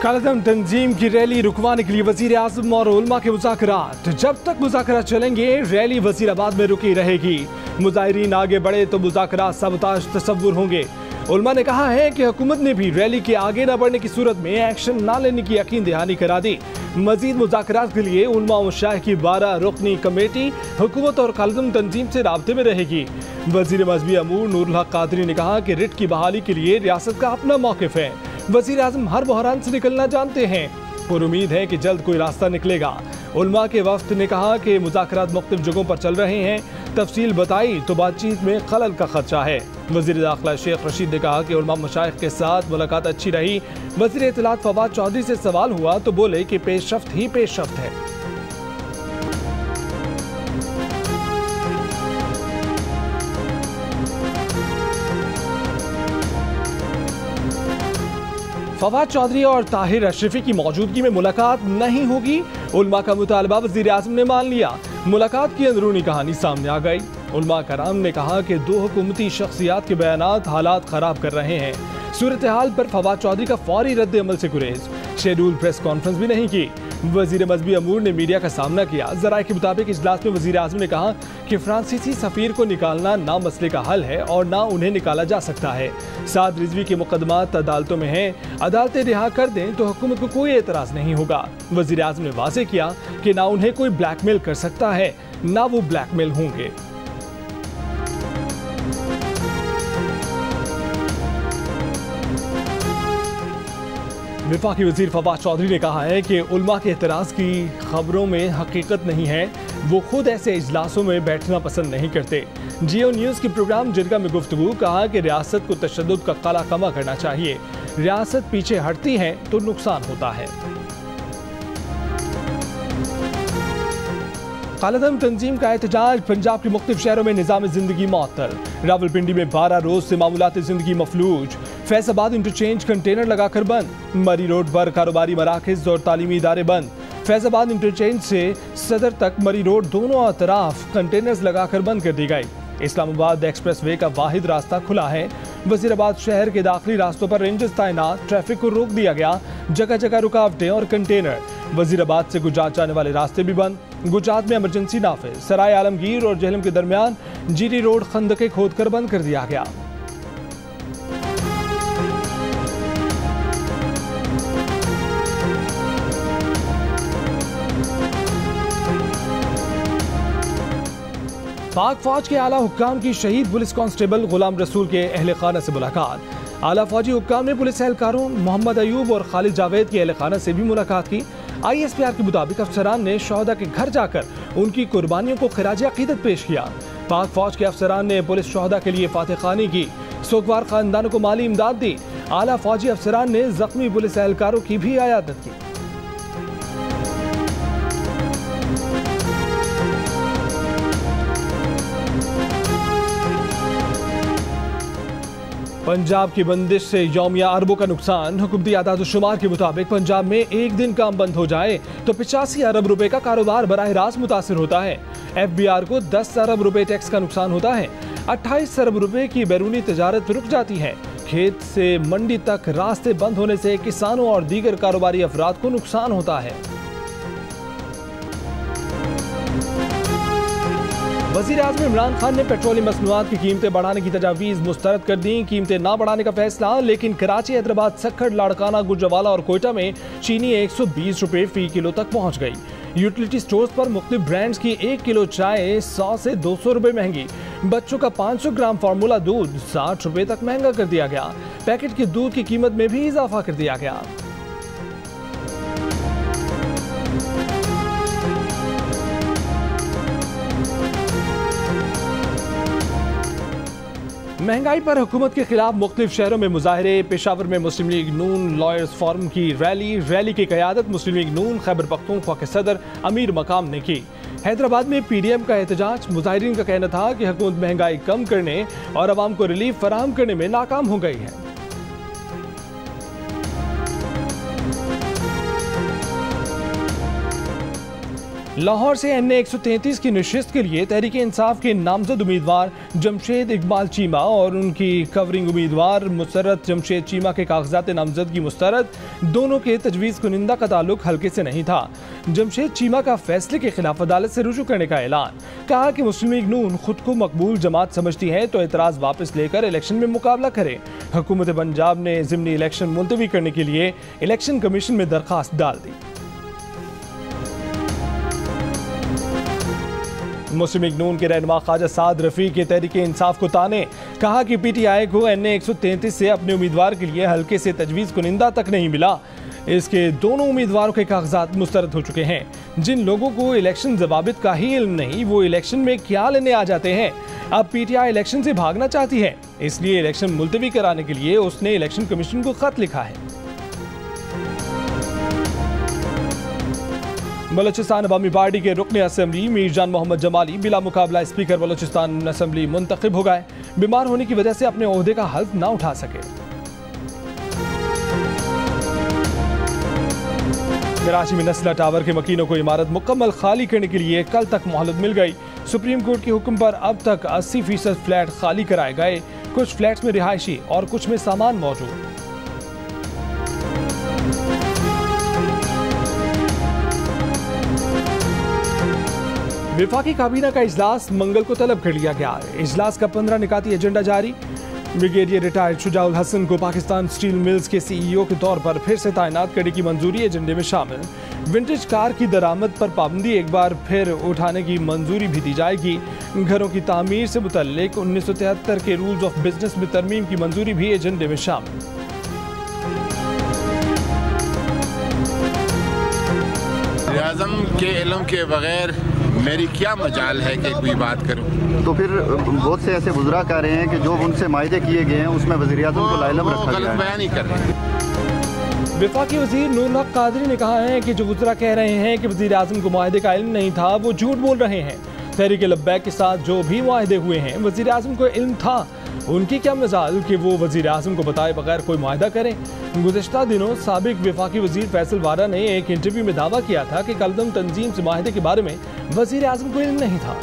कालदम तंजीम की रैली रुकवाने के लिए वजीर आजम और उलमा के मुज़ाकरात। जब तक मुज़ाकरात चलेंगे रैली वजीराबाद में रुकी रहेगी। मुजाहिरीन आगे बढ़े तो मुज़ाकरात साबोताज तस्वुर होंगे। उलमा ने कहा है कि हुकूमत ने भी रैली के आगे न बढ़ने की सूरत में एक्शन न लेने की यकीन दहानी करा दी। मजीद मुज़ाकरात के लिए उलमा और मशाइख की 12 रुकनी कमेटी हुकूमत और कालदम तंजीम से राब्ते में रहेगी। वजीर मजहबी अमूर नूरुल हक कादरी ने कहा कि रिट की बहाली के लिए रियासत का अपना मौक़िफ़ है। वजीर आज़म हर बहरान से निकलना जानते हैं और उम्मीद है कि जल्द कोई रास्ता निकलेगा। उलमा के वफ्द ने कहा कि मुज़ाकरात मुख्तलिफ जगहों पर चल रहे हैं। तफसील बताई तो बातचीत में खलल का खदशा है। वज़ीर दाखिला शेख रशीद ने कहा कि उलमा मशाइख के साथ मुलाकात अच्छी रही। वज़ीर इत्तलात फवाद चौधरी से सवाल हुआ तो बोले कि पेशरफ्त ही पेशरफ्त है। फवाद चौधरी और ताहिर अशरफी की मौजूदगी में मुलाकात नहीं होगी। उलमा का मुतालबा वज़ीर आज़म ने मान लिया। मुलाकात की अंदरूनी कहानी सामने आ गई। उलमा कराम ने कहा कि 2 हुकूमती शख्सियात के बयानात हालात खराब कर रहे हैं। सूरत हाल पर फवाद चौधरी का फौरी रद्द अमल से गुरेज। शेड्यूल प्रेस कॉन्फ्रेंस भी नहीं की। वजीर मजहबी अमूर ने मीडिया का सामना किया। ज़राए के मुताबिक इजलास में वजीर आज़म ने कहा कि फ्रांसीसी सफ़ीर को निकालना ना मसले का हल है और ना उन्हें निकाला जा सकता है। साद रिजवी के मुकदमात अदालतों में हैं। अदालतें रिहा कर दें तो हुकूमत को कोई एतराज़ नहीं होगा। वजीर आज़म ने वाज़ेह किया कि ना उन्हें कोई ब्लैकमेल कर सकता है ना वो ब्लैकमेल होंगे। वफाकी वजीर फवाद चौधरी ने कहा है कि उलमा के एतराज़ की खबरों में हकीकत नहीं है। वो खुद ऐसे इजलासों में बैठना पसंद नहीं करते। जियो न्यूज़ के प्रोग्राम जिरगा में गुफ्तगू कहा कि रियासत को तशद्दुद का काला कमा करना चाहिए। रियासत पीछे हटती है तो नुकसान होता है। कालदम तंजीम का एहतजाज। पंजाब के मुख्तलिफ शहरों में निज़ाम ज़िंदगी मअतल। रावलपिंडी में 12 रोज से मामूलात ज़िंदगी मफलूज। फैज़ाबाद इंटरचेंज कंटेनर लगाकर बंद। मरी रोड पर कारोबारी मराकज़ और तालीमी इदारे बंद। फैज़ाबाद इंटरचेंज से सदर तक मरी रोड दोनों अतराफ कंटेनर्स लगाकर बंद कर दी गई। इस्लामाबाद एक्सप्रेस वे का वाहिद रास्ता खुला है। वजीराबाद शहर के दाखिली रास्तों पर रेंजर्स तैनात। ट्रैफिक को रोक दिया गया। जगह जगह रुकावटें और कंटेनर। वजीराबाद से गुजरात जाने वाले रास्ते भी बंद। गुजरात में इमरजेंसी नाफिज। सराय आलमगीर और जहलम के दरमियान जीरी रोड खंदके खोदकर बंद कर दिया गया। पाक फौज के आला हुक्काम की शहीद पुलिस कांस्टेबल गुलाम रसूल के अहले खाना से मुलाकात। आला फौजी हुक्काम ने पुलिस एहलकारों मोहम्मद अयूब और खालिद जावेद के अहले खाना से भी मुलाकात की। ISPR के मुताबिक अफसरान ने शोहदा के घर जाकर उनकी कुर्बानियों को खिराज अकीदत पेश किया। पाक फौज के अफसरान ने पुलिस शोहदा के लिए फातह खानी की। सोगवार खानदानों को माली इमदाद दी। आला फौजी अफसरान ने जख्मी पुलिस एहलकारों की भी इयादत की। पंजाब की बंदिश से यौमिया अरबों का नुकसान। हुकूमती आदाद-ओ-शुमार के मुताबिक पंजाब में एक दिन काम बंद हो जाए तो 85 अरब रुपए का कारोबार बराह रास्त मुतासिर होता है। FBR को 10 अरब रुपए टैक्स का नुकसान होता है। 28 अरब रुपए की बैरूनी तजारत रुक जाती है। खेत से मंडी तक रास्ते बंद होने से किसानों और दीगर कारोबारी अफराद को नुकसान होता है। वज़ीर आज़म इमरान खान ने पेट्रोलियम मसनूआत की कीमतें बढ़ाने की तजावीज़ मुस्तरद कर दी। कीमतें ना बढ़ाने का फैसला, लेकिन कराची, हैदराबाद, सक्खड़, लाड़काना, गुजरावाला और कोयटा में चीनी 120 रुपए फी किलो तक पहुँच गई। यूटिलिटी स्टोर्स पर मुख्तलिफ ब्रांड्स की 1 किलो चाय 100 से 200 रुपए महंगी। बच्चों का 500 ग्राम फार्मूला दूध 60 रुपए तक महंगा कर दिया गया। पैकेट के दूध की कीमत में भी इजाफा कर दिया गया। महंगाई पर हुकूमत के खिलाफ मुख्तलिफ शहरों में मुजाहरे। पेशावर में मुस्लिम लीग नून लॉयर्स फोरम की रैली की क़यादत मुस्लिम लीग नून खैबर पख्तूनख्वा के सदर अमीर मकाम ने की। हैदराबाद में PDM का एहतजाज। मुजाहिरीन का कहना था कि हुकूमत महंगाई कम करने और अवाम को रिलीफ फराहम करने में नाकाम हो गई है। लाहौर से NA 133 की नशिस्त के लिए तहरीक इंसाफ के नामजद उम्मीदवार जमशेद इकबाल चीमा और उनकी कवरिंग उम्मीदवार मुसर्रत जमशेद चीमा के कागजात नामजदगी मुस्तरद, दोनों के तजवीज़ कुनिंदा का ताल्लुक हल्के से नहीं था। जमशेद चीमा का फैसले के खिलाफ अदालत से रुजू करने का ऐलान। कहा कि मुस्लिम लीग नून खुद को मकबूल जमात समझती है तो एतराज़ वापस लेकर इलेक्शन में मुकाबला करे। हुकूमत पंजाब ने ज़िमनी इलेक्शन मुलतवी करने के लिए इलेक्शन कमीशन में दरख्वास्त डाल दी। मुस्लिम लीग नून के रहनुमा ख्वाजा साद रफी के तहरीक इंसाफ को ताने। कहा कि PTI को NA 133 से अपने उम्मीदवार के लिए हल्के से तजवीज़ कुनिंदा तक नहीं मिला। इसके दोनों उम्मीदवारों के कागजात मुस्तरद हो चुके हैं। जिन लोगों को इलेक्शन ज़वाबित का ही इल्म नहीं, वो इलेक्शन में क्या लेने आ जाते हैं। अब PTI इलेक्शन से भागना चाहती है, इसलिए इलेक्शन मुलतवी कराने के लिए उसने इलेक्शन कमीशन को खत लिखा है। बलोचिस्तान अवामी पार्टी के रुकन असम्बली मीरजान मोहम्मद जमाली बिला मुकाबला स्पीकर बलोचिस्तान असम्बली मुंतखब हो गए। बीमार होने की वजह से अपने ओहदे का हल्फ ना उठा सके। कराची में नस्ला टावर के मकीनों को इमारत मुकम्मल खाली करने के लिए कल तक मोहलत मिल गई। सुप्रीम कोर्ट के हुक्म पर अब तक 80% फ्लैट खाली कराए गए। कुछ फ्लैट्स में रिहायशी और कुछ में सामान मौजूद। विफाकी काबीना का इजलास मंगल को तलब कर लिया गया है। इजलास का 15 निकाती एजेंडा जारी। ब्रिगेडियर रिटायर्ड शुजाउल हसन को पाकिस्तान स्टील मिल्स के CEO के तौर पर फिर से तैनात करने की मंजूरी एजेंडे में शामिल। विंटेज कार की दरामद पर पाबंदी एक बार फिर उठाने की मंजूरी भी दी जाएगी। घरों की तामीर से मुतल्लिक 1973 के रूल्स ऑफ बिजनेस में तरमीम की मंजूरी भी एजेंडे में शामिल। आज़म के इल्म के बगैर मेरी क्या मजाल है कि कोई बात करूं। तो फिर बहुत से ऐसे बुजुर्ग कह रहे हैं कि जो उनसे मायदे किए गए हैं उसमें वज़ीर आज़म को लाइलम रखा गया है। बयान ही कर रहे हैं। विफाकी वजीर नूरुल हक कादरी ने कहा है कि जो वज़ीरा कह रहे हैं कि वज़ीर आज़म को मायदे का इल्म नहीं था, वो झूठ बोल रहे हैं। तहरीक लब्बैक के साथ जो भी मायदे हुए हैं, वज़ीर आज़म को इल्म था। उनकी क्या मजाल कि वो वज़ीर आज़म को बताए बगैर कोई मायदा करें। गुज़िश्ता दिनों साबिक विफाकी वज़ीर फैसल वारा ने एक इंटरव्यू में दावा किया था कि कलदम तंजीम से माहिदे के बारे में वज़ीर आज़म को इल्म नहीं था।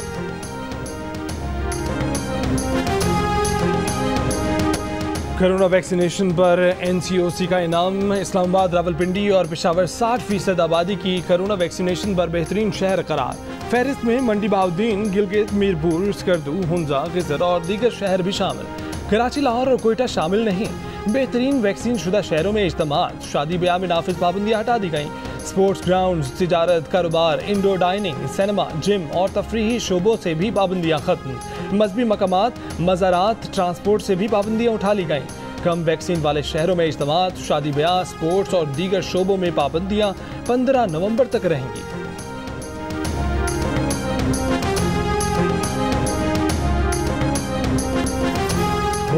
कोरोना वैक्सीनेशन पर NCOC का इनाम। इस्लामाबाद, रावलपिंडी और पेशावर 60% आबादी की कोरोना वैक्सीनेशन पर बेहतरीन शहर करार। फहरिस्त में मंडी बहाउद्दीन, गिलगित, मीरपुर, स्कर्दू, हुंजा, गिजर और दीगर शहर भी शामिल। कराची, लाहौर और कोयटा शामिल नहीं। बेहतरीन वैक्सीन शुदा शहरों में इज्तिमात। शादी ब्याह में नाफिज पाबंदियाँ हटा दी गईं। स्पोर्ट्स ग्राउंड, तिजारत, कारोबार, इंडोर डाइनिंग, सिनेमा, जिम और तफरीही शोबों से भी पाबंदियाँ खत्म। मजहबी मकामात, मज़ारात, ट्रांसपोर्ट से भी पाबंदियाँ उठा ली गईं। कम वैक्सीन वाले शहरों में इज्तिमात, शादी ब्याह, स्पोर्ट्स और दीगर शोबों में पाबंदियाँ 15 नवंबर तक रहेंगी।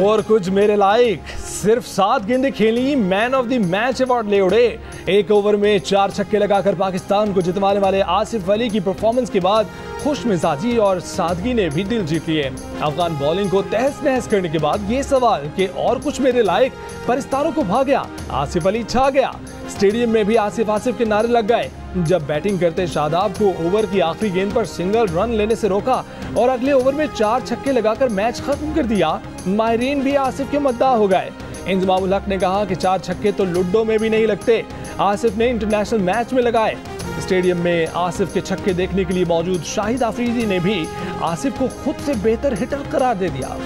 और कुछ मेरे लायक, सिर्फ 7 गेंदें खेली, man of the match award ले उड़े। एक ओवर में 4 छक्के लगाकर पाकिस्तान को जितवाने वाले आसिफ अली की परफॉर्मेंस के बाद खुश मिजाजी और सादगी ने भी दिल जीत लिए। अफगान बॉलिंग को तहस नहस करने के बाद ये सवाल कि और कुछ मेरे लायक, परिस्तारों को भा गया, आसिफ अली छा गया। स्टेडियम में भी आसिफ आसिफ के नारे लग गए जब बैटिंग करते शादाब को ओवर की आखिरी गेंद पर सिंगल रन लेने से रोका और अगले ओवर में 4 छक्के लगाकर मैच खत्म कर दिया। माहिरीन भी आसिफ के मद्दाह हो गए। इंजमामुल हक ने कहा कि 4 छक्के तो लुड्डो में भी नहीं लगते, आसिफ ने इंटरनेशनल मैच में लगाए। स्टेडियम में आसिफ के छक्के देखने के लिए मौजूद शाहिद आफरीदी ने भी आसिफ को खुद से बेहतर हिटर करार दे दिया।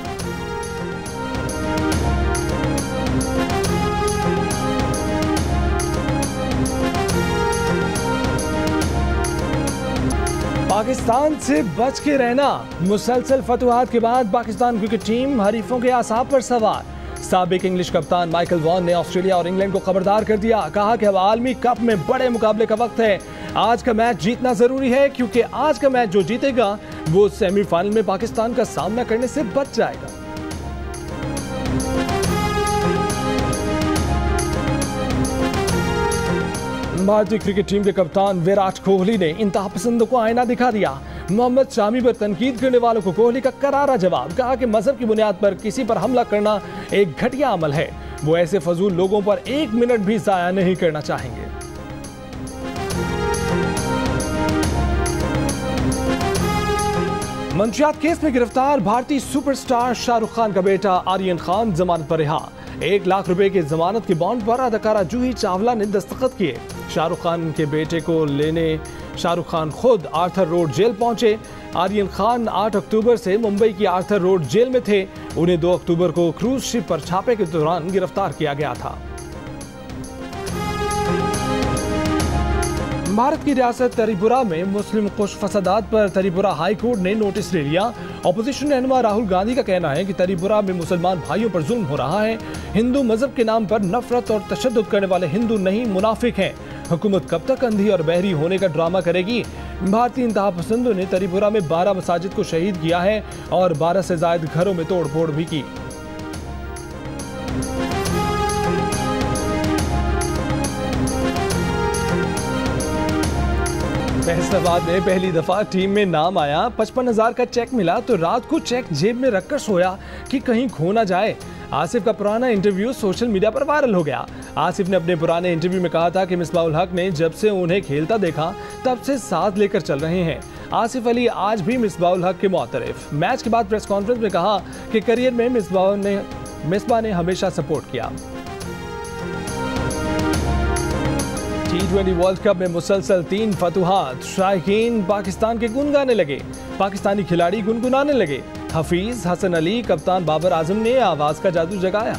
पाकिस्तान से बच के रहना। मुसलसल फतवाहत के बाद पाकिस्तान क्रिकेट टीम हरीफों के आसाब पर सवार। साबिक इंग्लिश कप्तान माइकल वॉन ने ऑस्ट्रेलिया और इंग्लैंड को खबरदार कर दिया। कहा कि अब आलमी कप में बड़े मुकाबले का वक्त है। आज का मैच जीतना जरूरी है क्योंकि आज का मैच जो जीतेगा वो सेमीफाइनल में पाकिस्तान का सामना करने से बच जाएगा। भारतीय क्रिकेट टीम के कप्तान विराट कोहली ने इंतहा पसंदों को आईना दिखा दिया। मोहम्मद शामी पर तनकीद करने वालों को कोहली का करारा जवाब। कहा कि मजहब की बुनियाद पर किसी पर हमला करना एक घटिया अमल है। वो ऐसे फजूल लोगों पर 1 मिनट भी जाया नहीं करना चाहेंगे। मंशियात केस में गिरफ्तार भारतीय सुपरस्टार शाहरुख खान का बेटा आर्यन खान जमानत पर रिहा। 1 लाख रुपए की जमानत के बॉन्ड पर अदाकारा जूही चावला ने दस्तखत किए। शाहरुख खान के बेटे को लेने शाहरुख खान खुद आर्थर रोड जेल पहुंचे। आर्यन खान 8 अक्टूबर से मुंबई की आर्थर रोड जेल में थे। उन्हें 2 अक्टूबर को क्रूज शिप पर छापे के दौरान गिरफ्तार किया गया था। भारत की रियासत त्रिपुरा में मुस्लिम कुश फसादात पर त्रिपुरा हाई कोर्ट ने नोटिस ले लिया। ऑपोजिशन रहनुमा राहुल गांधी का कहना है कि त्रिपुरा में मुसलमान भाइयों पर जुल्म हो रहा है। हिंदू मजहब के नाम पर नफरत और तशद्दुद करने वाले हिंदू नहीं मुनाफिक हैं। हुकूमत कब तक अंधी और बहरी होने का ड्रामा करेगी। भारतीय इंतहा पसंदों ने त्रिपुरा में 12 मसाजिद को शहीद किया है और 12 से ज्यादा घरों में तोड़ फोड़ भी की। फैसलाबाद में पहली दफा टीम में नाम आया। 55,000 का चेक मिला तो रात को चेक जेब में रखकर सोया कि कहीं खो ना जाए। आसिफ का पुराना इंटरव्यू सोशल मीडिया पर वायरल हो गया। आसिफ ने अपने पुराने इंटरव्यू में कहा था कि मिसबाहुल हक ने जब से उन्हें खेलता देखा तब से साथ लेकर चल रहे हैं। आसिफ अली आज भी मिसबाहुल हक के मुअतरिफ। मैच के बाद प्रेस कॉन्फ्रेंस में कहा कि करियर में मिसबाह ने हमेशा सपोर्ट किया। T20 वर्ल्ड कप में मुसलसल 3 फतुहात। शायकीन पाकिस्तान के गुनगाने लगे। पाकिस्तानी खिलाड़ी गुनगुनाने लगे। हफीज, हसन अली, कप्तान बाबर आजम ने आवाज का जादू जगाया।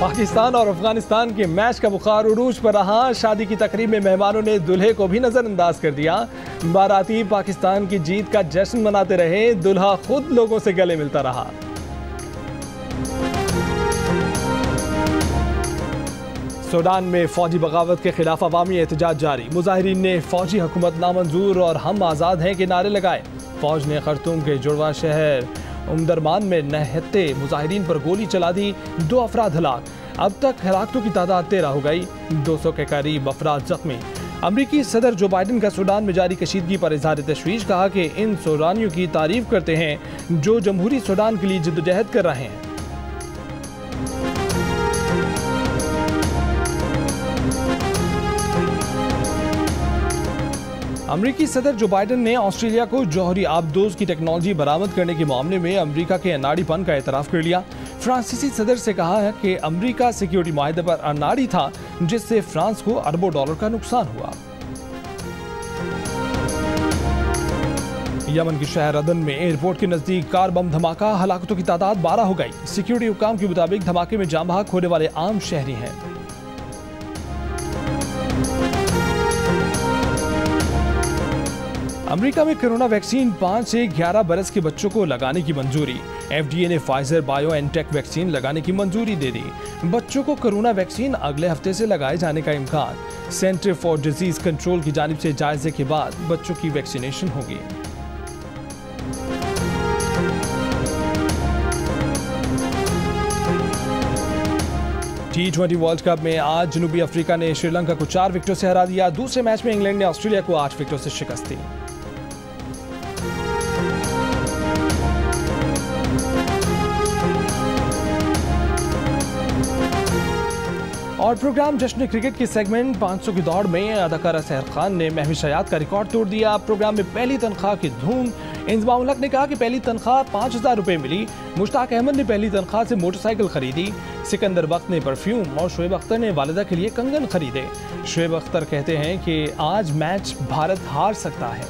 पाकिस्तान और अफगानिस्तान के मैच का बुखार उरूज पर रहा। शादी की तकरीब में मेहमानों ने दूल्हे को भी नजरअंदाज कर दिया। बाराती पाकिस्तान की जीत का जश्न मनाते रहे। दूल्हा खुद लोगों से गले मिलता रहा। सूडान में फौजी बगावत के खिलाफ अवामी एहतजाज जारी। मुजाहिरीन ने फौजी हुकूमत नामंजूर और हम आज़ाद हैं के नारे लगाए। फौज ने खर्तूम के जुड़वा शहर उमदरमान में नहत्ते मुजाहिरीन पर गोली चला दी। 2 अफराद हलाक। अब तक हलाकतों की तादाद 13 हो गई। 200 के करीब अफराद जख्मी। अमरीकी सदर जो बाइडन का सूडान में जारी कशीदगी पर इजहार तशवीश। कहा कि इन सूडानियों की तारीफ करते हैं जो जमहूरी सूडान के लिए जिद्दोजहद कर रहे हैं। अमरीकी सदर जो बाइडन ने ऑस्ट्रेलिया को जौहरी आबदोज की टेक्नोलॉजी बरामद करने के मामले में अमरीका के अनाड़ीपन का एतराफ़ कर लिया। फ्रांसीसी सदर से कहा है कि अमरीका सिक्योरिटी माहिदे पर अनाड़ी था जिससे फ्रांस को अरबों डॉलर का नुकसान हुआ। यमन के शहर अदन में एयरपोर्ट के नजदीक कार बम धमाका। हलाकतों की तादाद 12 हो गई। सिक्योरिटी हुक्काम के मुताबिक धमाके में जान बहक होने वाले आम शहरी हैं। अमेरिका में कोरोना वैक्सीन 5 से 11 बरस के बच्चों को लगाने की मंजूरी। FDA ने फाइजर बायोएनटेक वैक्सीन लगाने की मंजूरी दे दी। बच्चों को कोरोना वैक्सीन अगले हफ्ते से लगाए जाने का इम्कान। सेंटर फॉर डिजीज कंट्रोल की जानिब से जायजे के बाद बच्चों की वैक्सीनेशन होगी। T20 वर्ल्ड कप में आज जनूबी अफ्रीका ने श्रीलंका को 4 विकेटों से हरा दिया। दूसरे मैच में इंग्लैंड ने ऑस्ट्रेलिया को 8 विकेटों से शिकस्त दी। और प्रोग्राम जश्न क्रिकेट की सेगमेंट 500 की दौड़ में अदाकारा सहर खान ने महविश हयात का रिकॉर्ड तोड़ दिया। प्रोग्राम में पहली तनख्वाह की धूम। इंजमाउल हक ने कहा कि पहली तनख्वाह 5,000 रुपए मिली। मुश्ताक अहमद ने पहली तनख्वाह से मोटरसाइकिल खरीदी। सिकंदर बख्त ने परफ्यूम और शुएब अख्तर ने वालिदा के लिए कंगन खरीदे। शुएब अख्तर कहते हैं कि आज मैच भारत हार सकता है।